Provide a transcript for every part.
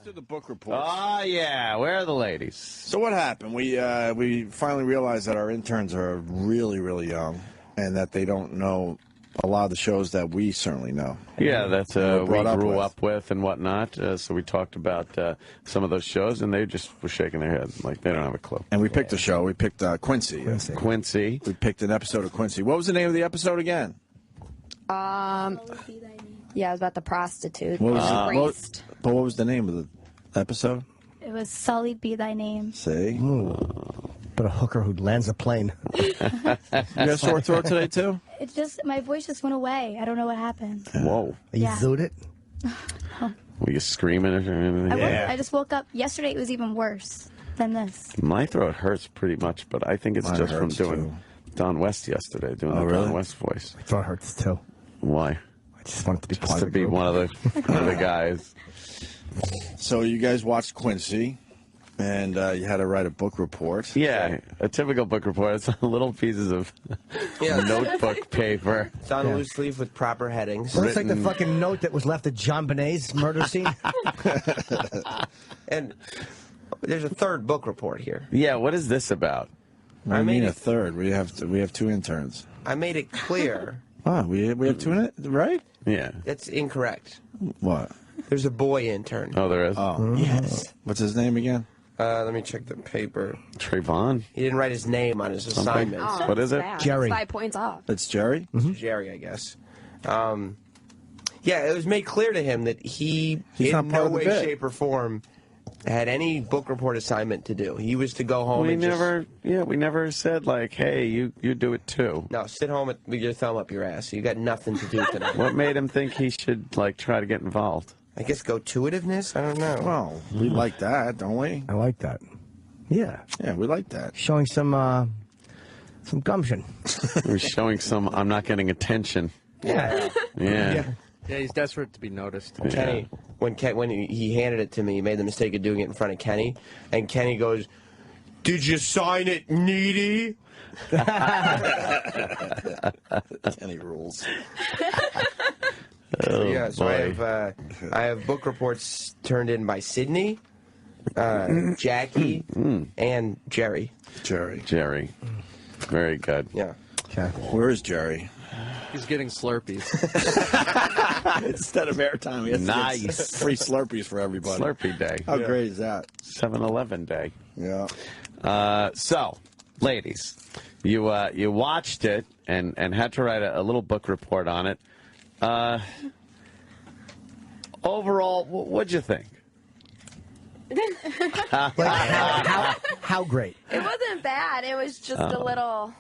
to the book reports. Oh, yeah. Where are the ladies? So what happened? We finally realized that our interns are really, really young and that they don't know a lot of the shows that we certainly know. Yeah, that's we grew up up with and whatnot. So we talked about some of those shows, and they just were shaking their heads like they don't have a clue. And we picked a show. We picked Quincy. Quincy. We picked an episode of Quincy. What was the name of the episode again? Yeah, it was about the prostitute. What was the name of the episode? It was Sullied Be Thy Name. See? But a hooker who lands a plane. You got a sore throat today, too? It just, my voice just went away. I don't know what happened. Whoa. You zooed it? Were you screaming or anything? I just woke up. Yesterday it was even worse than this. My throat hurts pretty much, but I think it's just from doing Don West yesterday, doing the Don West voice. My throat hurts, too. Why? I just wanted to be part just of to be one of the guys. So you guys watched Quincy. And you had to write a book report. Yeah, a typical book report. It's little pieces of notebook paper. It's on a loose leaf with proper headings. Well, it's like the fucking note that was left at John Bonet's murder scene. And there's a third book report here. Yeah, what is this about? I mean a third. We have two interns. I made it clear. We have two in it, right? Yeah. That's incorrect. What? There's a boy intern. Oh, there is? Oh. Yes. What's his name again? Let me check the paper. Trayvon? He didn't write his name on his assignment. Oh, what is it? Bad. Jerry. 5 points off. It's Jerry? Jerry, I guess. Yeah, it was made clear to him that he's in not part no of the way, bit. shape, or form had any book report assignment to do. He was to go home We and never said, like, hey, you do it too. No, sit home with your thumb up your ass. You got nothing to do tonight. What made him think he should, like, try to get involved? I guess go-to-itiveness? I don't know. Well, we like that, don't we? I like that. Yeah. Yeah, we like that. Showing some gumption. He was showing some, I'm not getting attention. Yeah. Yeah. Yeah, he's desperate to be noticed. Kenny, when he handed it to me, he made the mistake of doing it in front of Kenny, and Kenny goes, "Did you sign it, needy?" Kenny rules. So I have book reports turned in by Sydney, Jackie, and Jerry. Jerry. Very good. Yeah. Okay. Where is Jerry? He's getting Slurpees. Instead of airtime, he has to get free Slurpees for everybody. Slurpee day. How great is that? 7-Eleven day. Yeah. So, ladies, you watched it and had to write a little book report on it. Overall, what'd you think? How great? It wasn't bad. It was just a little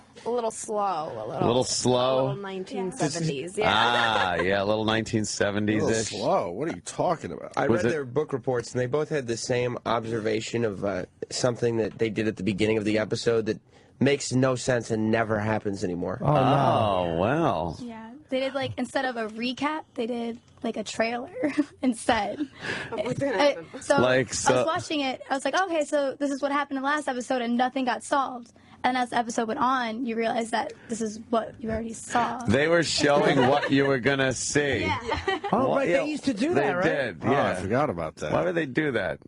slow. A little slow? A little 1970s, yeah, a little 1970s-ish. A little slow. What are you talking about? I read their book reports, and they both had the same observation of something that they did at the beginning of the episode that makes no sense and never happens anymore. Oh, no. Wow. Yeah. They did, like, instead of a recap, they did, like, a trailer instead. So I was watching it. I was like, okay, so this is what happened in the last episode, and nothing got solved. And as the episode went on, you realize that this is what you already saw. They were showing what you were going to see. Yeah. Oh, right. They used to do that, right? They did, Oh, yeah. I forgot about that. Why would they do that?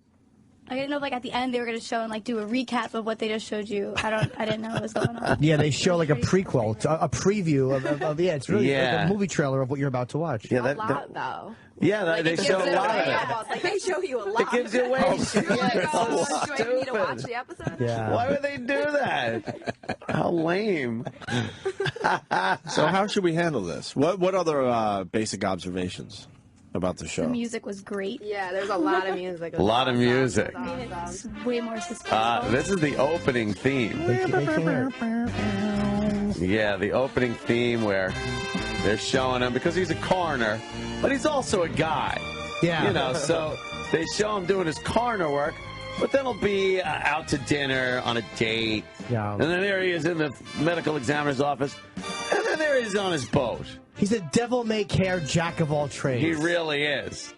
I didn't know if, like, at the end they were going to show and, like, do a recap of what they just showed you. I didn't know what was going on. Yeah, they show like a prequel, a preview of it's really like a movie trailer of what you're about to watch. Yeah, a lot, though. Yeah, Like, they show a lot of it. Like, they show you a lot. It gives you away. You're like, oh, do I need to watch the episode? Yeah. Why would they do that? How lame. So how should we handle this? What other basic observations about the show? The music was great. Yeah, there's a lot of music. A lot of music. It's way more suspenseful. This is the opening theme. Yeah, the opening theme where they're showing him, because he's a coroner, but he's also a guy. Yeah. You know, so they show him doing his coroner work, but then he'll be out to dinner on a date. Yeah. And then there he is in the medical examiner's office. And then there he is on his boat. He's a devil-may-care jack of all trades. He really is.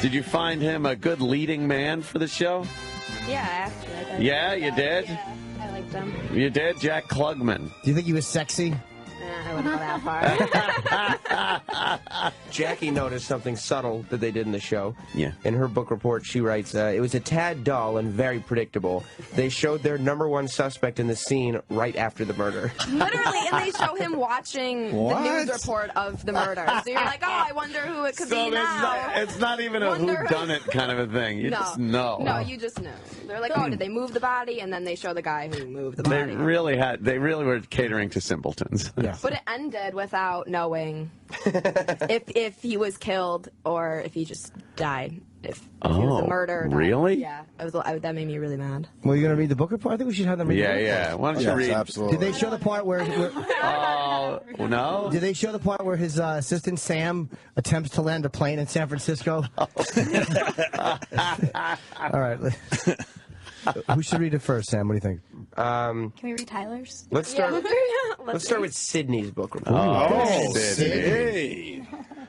Did you find him a good leading man for the show? Yeah, actually. I did. Yeah, you did? Yeah, I liked him. You did? Jack Klugman. Do you think he was sexy? I don't know that part. Jackie noticed something subtle that they did in the show. Yeah. In her book report, she writes, it was a tad dull and very predictable. They showed their #1 suspect in the scene right after the murder. Literally, and they show him watching the news report of the murder. So you're like, oh, I wonder who it could be now. It's not even a whodunit kind of a thing. You just know. No, you just know. They're like, oh, did they move the body? And then they show the guy who moved the body. They really were catering to simpletons. Yeah. But it ended without knowing if he was killed or if he just died. If he was a murder. Really? Yeah. That made me really mad. Well, you're going to read the book report? I think we should have them read the book. Yeah. Why don't you read? Absolutely. Did they show the part where no? Did they show the part where his assistant Sam attempts to land a plane in San Francisco? All right. Who should read it first, Sam? What do you think? Can we read Tyler's? Let's start. Let's start with Sydney's book report. Oh, Sydney.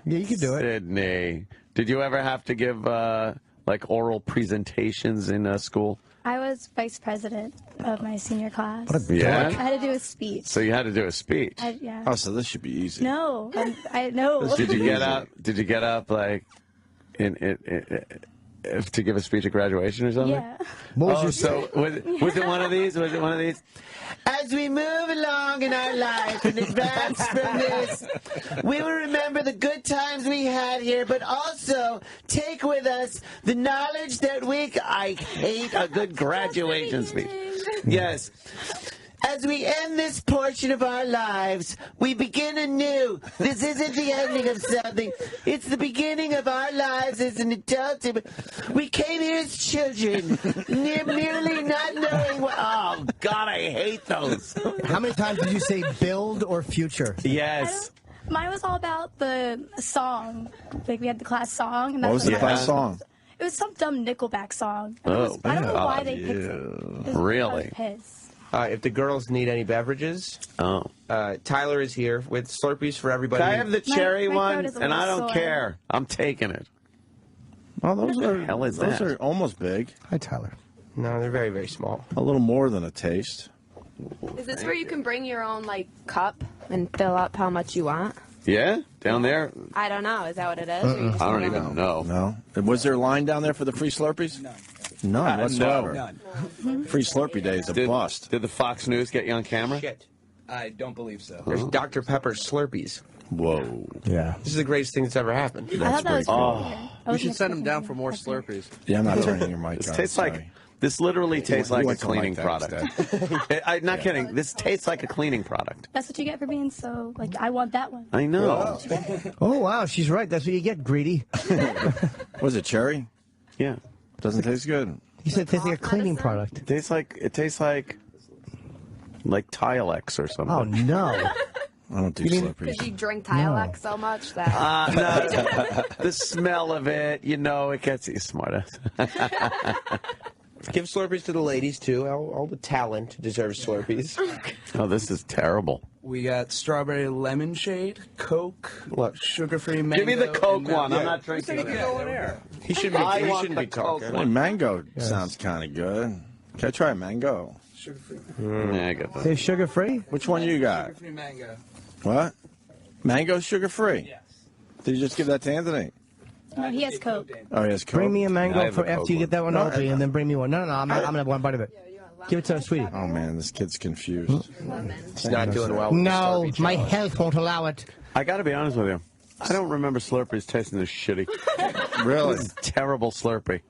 Yeah, you can do it. Sydney. Did you ever have to give like oral presentations in school? I was vice president of my senior class. Yeah. I had to do a speech. So you had to do a speech. Yeah. Oh, so this should be easy. No, I know. Did you get up? Did you get up like to give a speech at graduation or something? Yeah. Was it one of these? Was it one of these? As we move along in our life and advance from this, we will remember the good times we had here, but also take with us the knowledge that I hate a good graduation speech. Yes. As we end this portion of our lives, we begin anew. This isn't the ending of something. It's the beginning of our lives as an adult. We came here as children, merely not knowing what... Oh, God, I hate those. How many times did you say build or future? Yes. Mine was all about the song. Like, we had the class song. And What was the class song? It was some dumb Nickelback song. I don't know why they picked it. Really? I was pissed. If the girls need any beverages, Tyler is here with Slurpees for everybody. Can I have the cherry my one? throat is a And I little don't sore. care. I'm taking it. Well, those What the hell is those that? are almost big. Hi, Tyler. No, they're very, very small. A little more than a taste. Is this where you can bring your own, like, cup and fill up how much you want? Yeah? Down there? I don't know. Is that what it is? Or you just I don't wanna- even know. No. Was there a line down there for the free Slurpees? None whatsoever. None. Free Slurpee Day is a bust. Did the Fox News get you on camera? Shit. I don't believe so. There's Dr. Pepper Slurpees. Whoa. Yeah. This is the greatest thing that's ever happened. I thought that was pretty We should send him down for more Slurpees. Yeah, I'm not turning your mic This on. tastes sorry. like... This literally tastes You like a want something cleaning like that product. I'm not kidding. This tastes like a cleaning product. That's what you get for being so, like, I want that one. I know. Oh, wow. She's right. That's what you get, greedy. Was it cherry? Yeah. Doesn't taste good. He said it tastes like a cleaning product. It tastes like Tilex or something. Oh, no. I don't do Because Slurpees. you drink Tilex so much that... No, the smell of it, it gets you smartass. Give Slurpees to the ladies, too. All the talent deserves Slurpees. Oh, this is terrible. We got strawberry lemon shade, Coke, sugar-free mango. Give me the Coke one. Yeah. I'm not drinking it. He shouldn't be talking. Well, mango sounds kind of good. Can I try a mango? Sugar-free. Yeah, I got that. They're sugar-free? Which one you got? Sugar-free mango. What? Mango sugar-free? Yes. Did you just give that to Anthony? No, he has Coke. Oh, he has Coke? Bring me a I mango have for the after Coke you get that one, No, Opie, and then bring me one. No, I'm going to have one bite of it. Give it to her, sweetie. Oh, man, this kid's confused. He's not doing well with the No, Slurpee my challenge. health won't allow it. I got to be honest with you. I don't remember Slurpees tasting this shitty. Really? This is terrible Slurpee.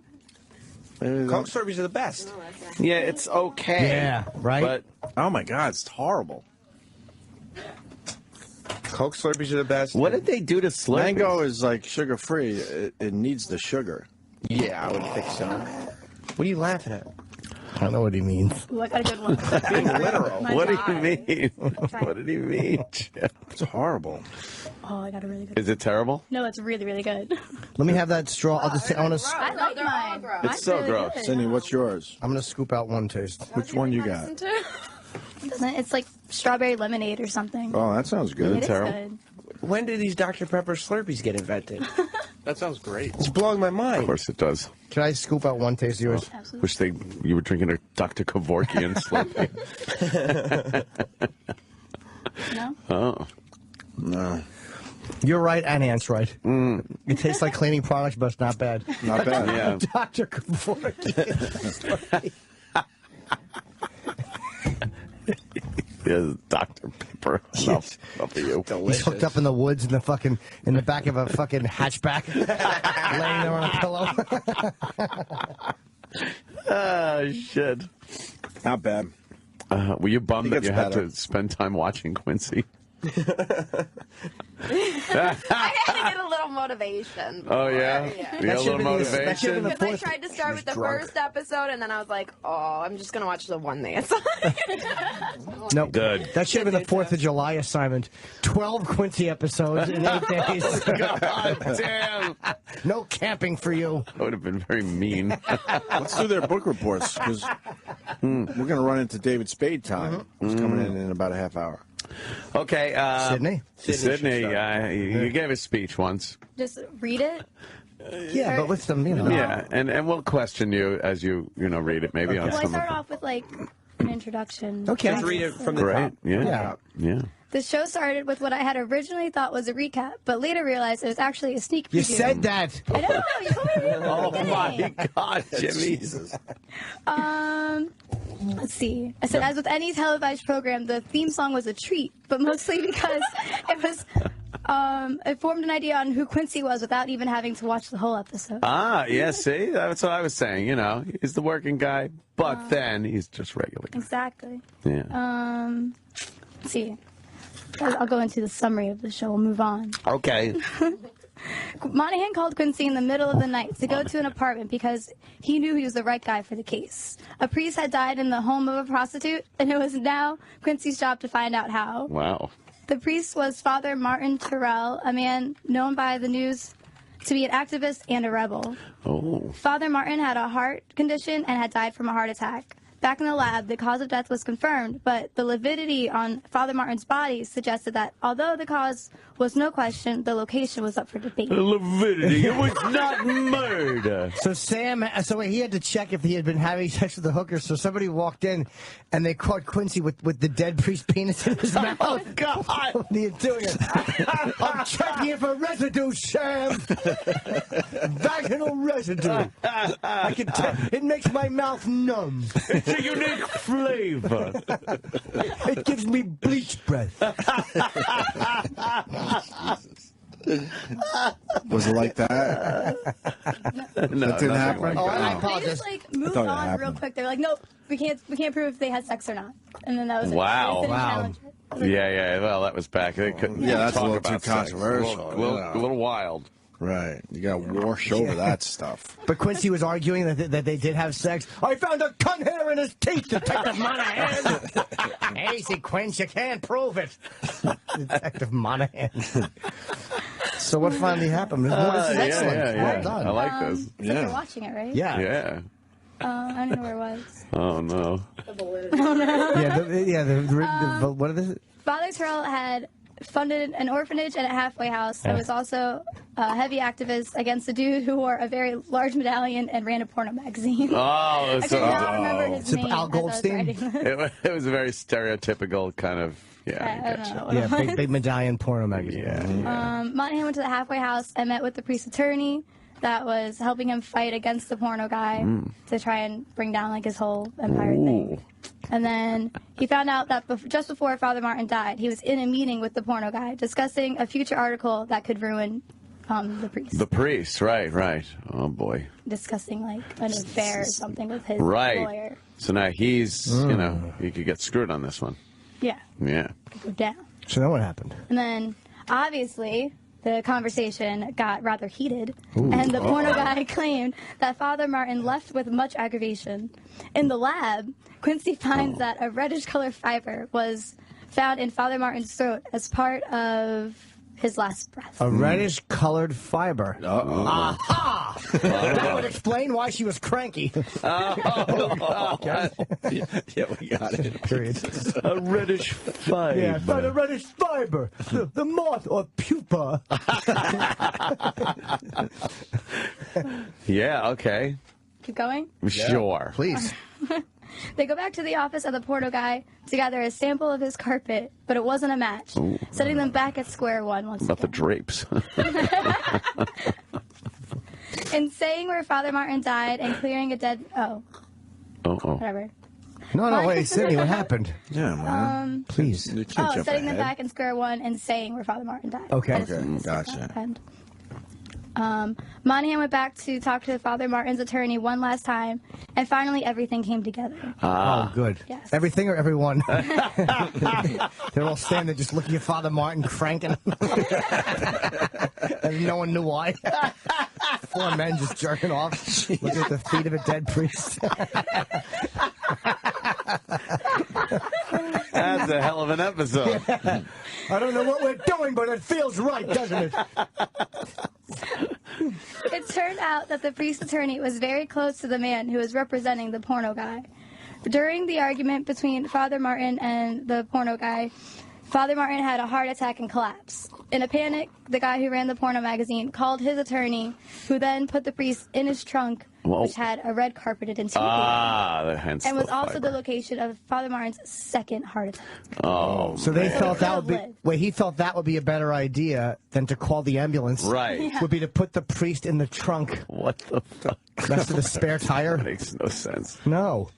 Coke Slurpees are the best. Yeah, it's okay. Yeah, right? But Oh, my God, it's horrible. Coke Slurpees are the best. what did they do to Slurpees? Mango is like sugar-free. It needs the sugar. Yeah, I would think so. What are you laughing at? I don't know what he means. Ooh, I got a good one. Being literal. What do you mean? What did he mean? It's horrible. Oh, I got a really good Is it terrible? No, it's really, really good. Let me have that straw. I want to. I like mine. It's Mine's so really gross. good. Cindy, what's yours? I'm going to scoop out one taste. Which one you got? It's like strawberry lemonade or something. Oh, that sounds good. It is terrible. good. When did these Dr. Pepper Slurpees get invented? That sounds great. It's blowing my Of mind. course it does. Can I scoop out one taste of yours? Absolutely. Wish you were drinking a Dr. Kevorkian Slurpee. No? Oh. No. You're right, and Ant's right. It tastes like cleaning products, but it's not bad. Not bad. Yeah. Dr. Kevorkian. Yeah, Dr. Pepper. Enough for you. Delicious. He's hooked up in the woods in the back of a fucking hatchback, laying there on a pillow. Oh, shit. Not bad. Were you bummed that you had better. to spend time watching Quincy? I had to get a little motivation. Oh, yeah? You got a little motivation? Because I tried to start with the first episode, and then I was like, oh, I'm just going to watch the one that's on. No, good. That should have been the 4th of July assignment. 12 Quincy episodes in 8 days. God damn. No camping for you. That would have been very mean. Let's do their book reports, because we're going to run into David Spade time. He's coming in about a half hour. Okay. Sydney, you gave a speech once. Just read it. Yeah, but with some, Yeah, and we'll question you as you read it, maybe on Well, I some start of off with like an introduction. Okay. Just read it from the Great. top. Yeah. The show started with what I had originally thought was a recap, but later realized it was actually a sneak preview. You said that. I know. You told me to read it Oh from the my beginning. God, Jimmy! Jesus. Let's see. I said, as with any televised program, the theme song was a treat, but mostly because it was. It formed an idea on who Quincy was without even having to watch the whole episode. Ah, yeah. See, that's what I was saying. He's the working guy, but then he's just regular. Exactly. Yeah. Let's see. I'll go into the summary of the show. We'll move on. Okay. Monahan called Quincy in the middle of the night to go to an apartment because he knew he was the right guy for the case. A priest had died in the home of a prostitute, and it was now Quincy's job to find out how. Wow. The priest was Father Martin Terrell, a man known by the news to be an activist and a rebel. Oh. Father Martin had a heart condition and had died from a heart attack. Back in the lab, the cause of death was confirmed, but the lividity on Father Martin's body suggested that although the cause was no question, the location was up for debate. Lividity. It was not murder. So he had to check if he had been having sex with the hooker. So somebody walked in, and they caught Quincy with the dead priest penis in his mouth. Oh, God. What are you doing? I'm checking for residue, Sam. Vaginal residue. I can tell. It makes my mouth numb. It's a unique flavor. It gives me bleach breath. Was it like that? No, That didn't happen? like Oh, that. I They apologize. just moved thought it on real happened. quick. They were like, nope, we can't prove if they had sex or not. And then that was Wow. it. They didn't Wow. challenge it. I was like, Yeah. Well, that was back. They couldn't. Yeah, that's a talk little about too sex. controversial, A little, yeah. a little wild. Right. You got to wash over that stuff. But Quincy was arguing that they did have sex. I found a cunt hair in his teeth, Detective Monahan. Easy, Quince, you can't prove it. Detective Monahan. So what finally happened? This is excellent. Yeah. Well done. I like this. So you're watching it, right? Yeah. Yeah. I don't know where it was. Oh no. What is it? Father Terrell had funded an orphanage and a halfway house and was also a heavy activist against a dude who wore a very large medallion and ran a porno magazine. Oh, I could not remember his Is it name. Al as I was Goldstein? writing this. it was a very stereotypical kind of. Yeah. I don't know what Yeah, it was. big medallion porno magazine. Yeah. Monahan went to the halfway house and met with the priest's attorney that was helping him fight against the porno guy to try and bring down like his whole empire thing. And then he found out that just before Father Martin died, he was in a meeting with the porno guy discussing a future article that could ruin the priest. The priest, right. Oh boy. Discussing like an affair or something with his Right. lawyer. So now he's, he could get screwed on this one. Yeah, Yeah. could go down. So then what happened? And then obviously the conversation got rather heated, and the porno guy claimed that Father Martin left with much aggravation. In the lab, Quincy finds that a reddish-colored fiber was found in Father Martin's throat as part of his last breath. A reddish-colored fiber. Aha! That would explain why she was cranky. Yeah, we got it. Period. A reddish fiber. Yeah, found a reddish fiber. The moth or pupa. Yeah, okay. Keep going? Sure. Please. They go back to the office of the porno guy to gather a sample of his carpet, but it wasn't a match, setting them back at square one once About the again. drapes. In saying where Father Martin died and clearing a dead... whatever. No, wait, Sydney, what happened? Yeah, man. Please. Setting them back in square one and saying where Father Martin died. Okay. Gotcha. And, Monahan went back to talk to Father Martin's attorney one last time, and finally everything came together. Oh, good. Yes. Everything or everyone? They're all standing there just looking at Father Martin cranking. And no one knew why. 4 men just jerking off, looking at the feet of a dead priest. That's a hell of an episode. Yeah. I don't know what we're doing, but it feels right, doesn't it? It turned out that the priest attorney was very close to the man who was representing the porno guy. During the argument between Father Martin and the porno guy, Father Martin had a heart attack and collapsed. In a panic, the guy who ran the porno magazine called his attorney, who then put the priest in his trunk, which had a red carpeted interior. Hence and was the also fiber. the location of Father Martin's second heart attack. Oh, so they felt that would be. Lived. Wait, he felt that would be a better idea than to call the ambulance. Right. Yeah. Would be to put the priest in the trunk. What the fuck? Next to the spare tire. That makes no sense. No.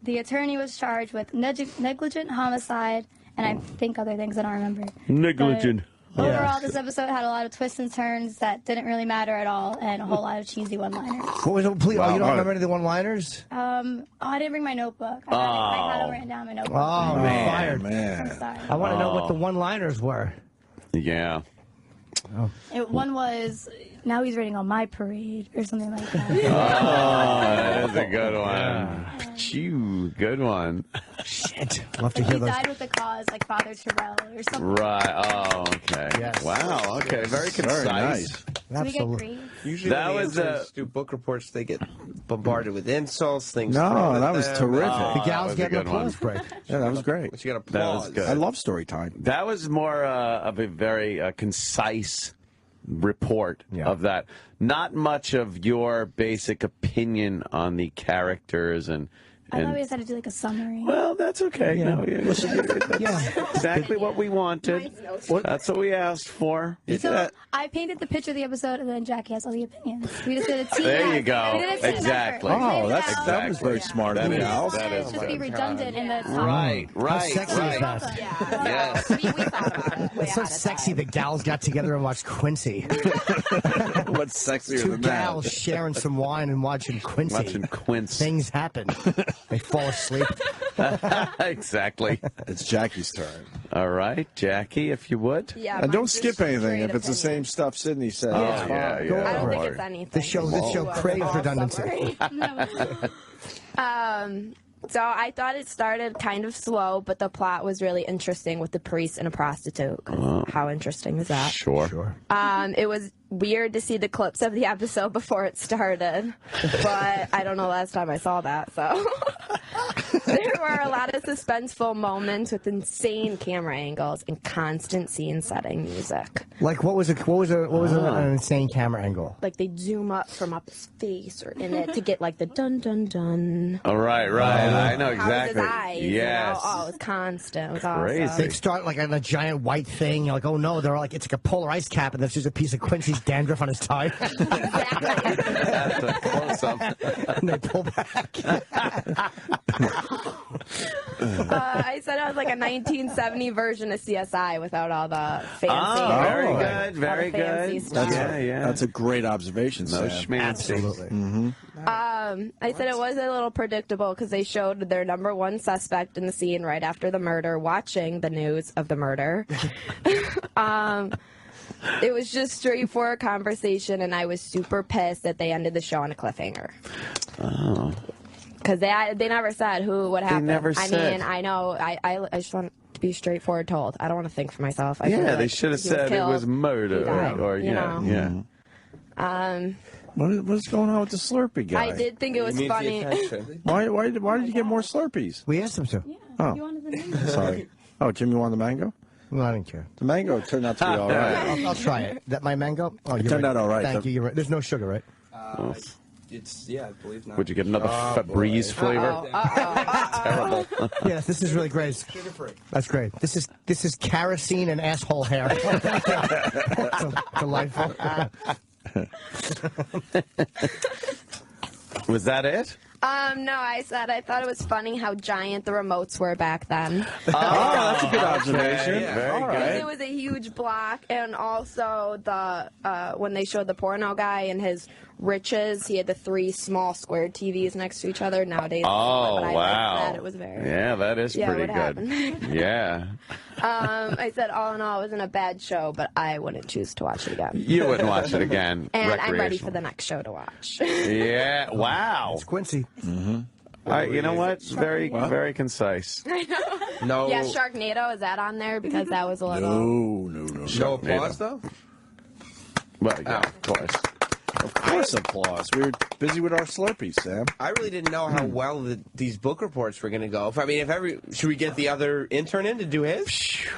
The attorney was charged with negligent homicide, and I think other things I don't remember. Negligent. But overall, this episode had a lot of twists and turns that didn't really matter at all, and a whole lot of cheesy one-liners. What was it? Please, you don't remember any of the one-liners? I didn't bring my notebook. I had it written down in my notebook. Oh, man. fired. Man. I'm sorry. I want to know what the one-liners were. Yeah. One was, now he's rating on my parade, or something like that. Oh, that's a good one. Phew, good one. Shit. Love to hear He those. died with the cause, like Father Terrell, or something. Right. Oh, okay. Yes. Wow. Okay. Very concise. Very nice. So we get Absolutely. grades. Usually That when the was, interns do book reports, they get bombarded with insults, things. No, thrown at that was them. terrific. The that gals was a getting good one. applause break. Yeah, that was great. But you got That applause. was good. I love story time. That was more of a very concise report of that. Not much of your basic opinion on the characters and. I thought we just had to do like a summary. Well, that's okay. Yeah. No, that's exactly what we wanted. That's what we asked for. So I painted the picture of the episode, and then Jackie has all the opinions. We just did a team. There you effort. go. We did a team Exactly. effort. Oh, We that's did that was very smart of That you, is- Al. that It's is just be good. redundant in the Right, How right, sexy is right. that? Yes. We thought about it. way It's so ahead of sexy time. the gals got together and watched Quincy. What's sexier Two than gals that? sharing some wine and watching Quincy. Watching Quince. Things happen. They fall asleep. Exactly. It's Jackie's turn. All right, Jackie, if you would. Yeah, And don't mine's skip just anything. straight If it's the same opinion. stuff Sydney said, Oh, it's fine. yeah, Go yeah. I don't think Right. it's anything. This show craves All redundancy. summary. So I thought it started kind of slow, but the plot was really interesting with the priest and a prostitute. How interesting is that? Sure. It was weird to see the clips of the episode before it started, but I don't know last time I saw that, so. There were a lot of suspenseful moments with insane camera angles and constant scene setting music. Like what was an insane camera angle? Like they'd zoom up from up his face or in it to get like the dun dun dun. All right. I know How was exactly. his eyes? Yes. You know? Oh, it was constant. It was awesome. Crazy. They start like on a giant white thing. You're like, oh no, they're like, it's like a polar ice cap, and there's just a piece of Quincy's dandruff on his tie. That's a close-up. And they pull back. I said it was like a 1970 version of CSI without all the fancy. Oh, very Oh. good. Very All the fancy good. stuff. Yeah. That's a great observation, No Sam. schmancy. Absolutely. I said it was a little predictable because they showed their number one suspect in the scene right after the murder, watching the news of the murder. It was just straightforward conversation, and I was super pissed that they ended the show on a cliffhanger. Oh. Because they never said what happened. never I said. mean, I know. I just want to be straightforward told. I don't want to think for myself. I Yeah, feel they like should have he said it killed, was murder, he died, or you know? yeah. What's going on with the Slurpee guy? I did think it was Needs the funny. attention. Why did you get more Slurpees? We asked him to. Oh. You wanted the name. Sorry. Oh, Jimmy wanted the mango? Well, I didn't care. The mango turned out to be all right. I'll try it. That my mango? Oh, you turned out all right. Thank you. You're right. There's no sugar, right? Yeah, I believe not. Would you get another Febreze flavor? Terrible. Yes, this is really great. Sugar-free. That's great. This is kerosene and asshole hair. Delightful. Was that it? No, I said I thought it was funny how giant the remotes were back then. Oh, that's a good observation. Yeah, very good. It was a huge block, and also the when they showed the porno guy and his riches, he had the 3 small square TVs next to each other. Nowadays, Oh, but I wow. liked that. It was very Yeah, that is pretty what good. happened? Yeah. I said all in all, it wasn't a bad show, but I wouldn't choose to watch it again. You wouldn't watch it again. And I'm ready for the next show to watch. Yeah. Wow. It's Quincy. All right. You know what? Very, very concise. I know. No. Yeah, Sharknado, is that on there? Because that was a little... No. No applause, though? Well, yeah, of course. Of course, applause. We were busy with our Slurpees, Sam. I really didn't know how well these book reports were going to go. Should we get the other intern in to do his?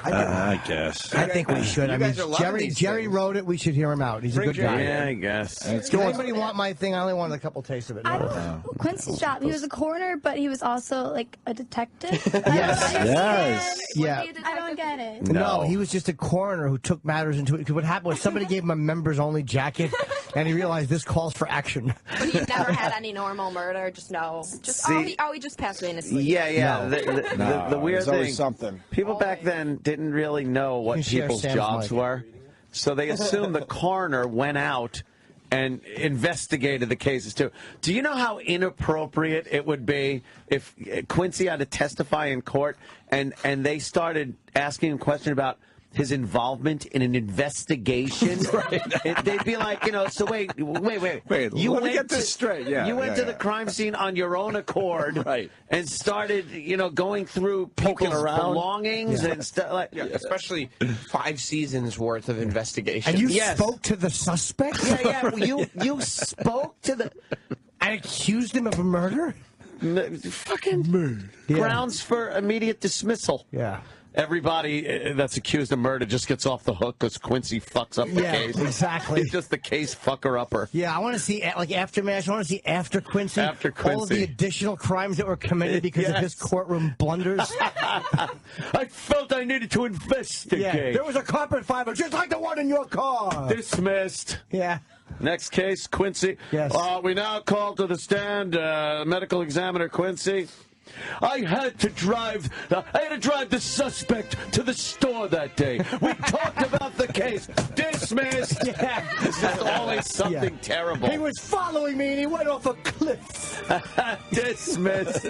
I guess. I think we should. You I mean, guys are loving Jerry these wrote it. We should hear him out. He's a good guy. Yeah, I guess. Does anybody want my thing? I only wanted a couple tastes of it. I don't know Quincy's job. He was a coroner, but he was also like a detective. Yes. Yeah. I don't get it. No, he was just a coroner who took matters into it. Because what happened was somebody gave him a members-only jacket, and he realized this calls for action. But he never had any normal murder. Just no. He just passed away in his sleep. Yeah. No. The weird There's always thing, something. people back then didn't really know what You share people's Sam's jobs mic. were, so they assumed the coroner went out and investigated the cases too. Do you know how inappropriate it would be if Quincy had to testify in court and they started asking him questions about his involvement in an investigation? They'd be like, so wait. You let me get this straight. Yeah, you went to the crime scene on your own accord, Right. and started, going through people's belongings and stuff like. Yeah, especially 5 seasons worth of investigation. And you spoke to the suspect? Yeah. You spoke to the. I accused him of a murder? Fucking murder. Grounds for immediate dismissal. Yeah. Everybody that's accused of murder just gets off the hook because Quincy fucks up the case. Exactly. He's just the case fucker-upper. Yeah, I want to see, aftermath. I want to see after Quincy. After all of the Quincy. additional crimes that were committed because of his courtroom blunders. I felt I needed to investigate. Yeah, there was a carpet fiber just like the one in your car. Dismissed. Yeah. Next case, Quincy. Yes. We now call to the stand medical examiner Quincy. I had to drive the suspect to the store that day. We talked about the case. Dismissed. Yeah. It's just always something terrible. He was following me and he went off a cliff. Dismissed.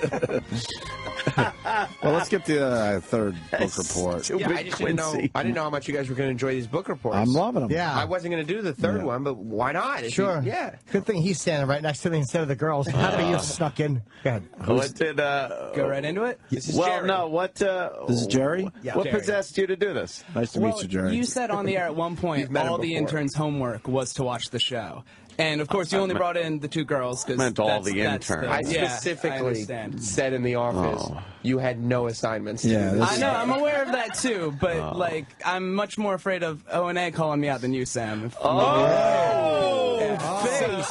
Well, let's get the third book report. Yeah, I just didn't know. I didn't know how much you guys were going to enjoy these book reports. I'm loving them. Yeah. I wasn't going to do the third one, but why not? Sure. Yeah. Good thing he's standing right next to me instead of the girls. Happy you snuck in. Go ahead. What did Go right into it? This is well, Jerry. no. What? This is Jerry? Yeah. What Jerry. possessed you to do this? Nice to meet you, Jerry. You said on the air at one point You've met him all the before. interns' homework was to watch the show. And, of course, you only brought in the 2 girls. Cause Meant all that's- the that's interns. I yeah, I specifically understand. said in the office you had no assignments. To Yeah, do this- I know, I'm aware of that too, but I'm much more afraid of O&A calling me out than you, Sam. Face.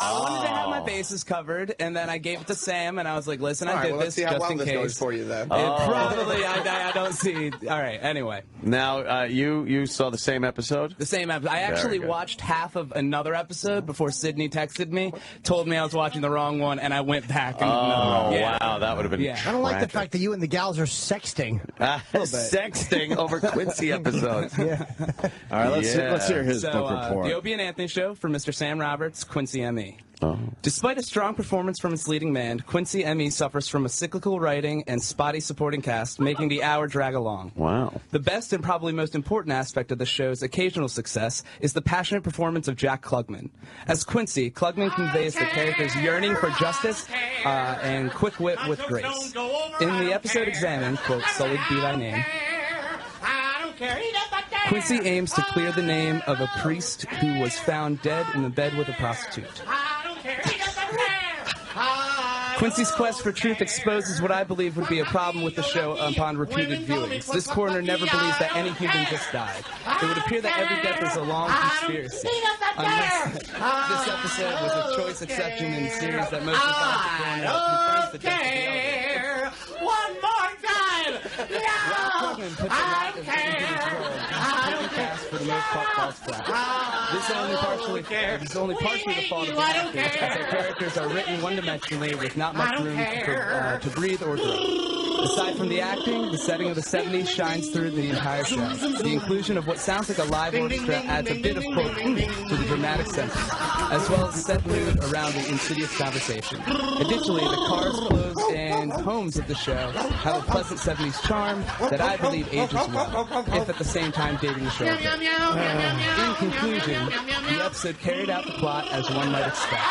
I wanted to have my bases covered, and then I gave it to Sam, and I was like, listen, All I right, did well, let's this see how just well in this case. goes for you then. It probably, I don't see. All right, anyway. Now, you saw the same episode? The same episode. I actually good. watched half of another episode before Sydney texted me, told me I was watching the wrong one, and I went back. And Wow, that would have been Yeah. I don't like the tragic. fact that you and the gals are sexting. Sexting over Quincy episodes. All right, let's hear his So, book report. the Opie and Anthony Show for Mr. Sam Roberts, Quincy M.E. Oh. Despite a strong performance from its leading man, Quincy M.E. suffers from a cyclical writing and spotty supporting cast, making the hour drag along. Wow. The best and probably most important aspect of the show's occasional success is the passionate performance of Jack Klugman. As Quincy, Klugman conveys the character's yearning for justice and quick wit with grace. In the episode examined, quote, "Sullied be thy name," Quincy aims to clear the name of a priest who was found dead in the bed with a prostitute. Quincy's quest for truth exposes what I believe would be a problem with the show upon repeated viewings. This coroner never believes that any human just died. It would appear that every death is a long conspiracy. Unless this episode was a choice exception in the series that most of the coroner confirms the death of the elder. One more time! Krugman puts a lot of into this role, and the cast for the most part falls flat. This is only partially the fault of the actors, as their characters are written one-dimensionally with not much room to breathe or grow. Aside from the acting, the setting of the 70s shines through the entire show. The inclusion of what sounds like a live orchestra adds a bit of to the dramatic sentiment, as well as set mood around the insidious conversation. Additionally, the cars, clothes, and homes of the show have a pleasant 70s charm that I believe ages well, if at the same time dating the show. In conclusion, the episode carried out the plot as one might expect.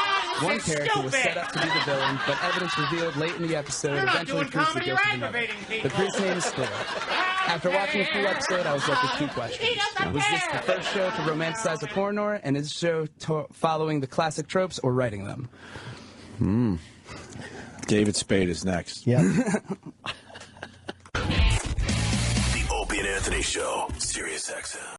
One character was set up to be the villain, but evidence revealed late in the episode eventually proves the guilt of another. The priest's name is Thor. After watching the full episode, I was left with two questions. Was this the first show to romanticize a coroner, and is the show following the classic tropes or writing them? David Spade is next. Yeah. The Opie and Anthony Show, Sirius XM.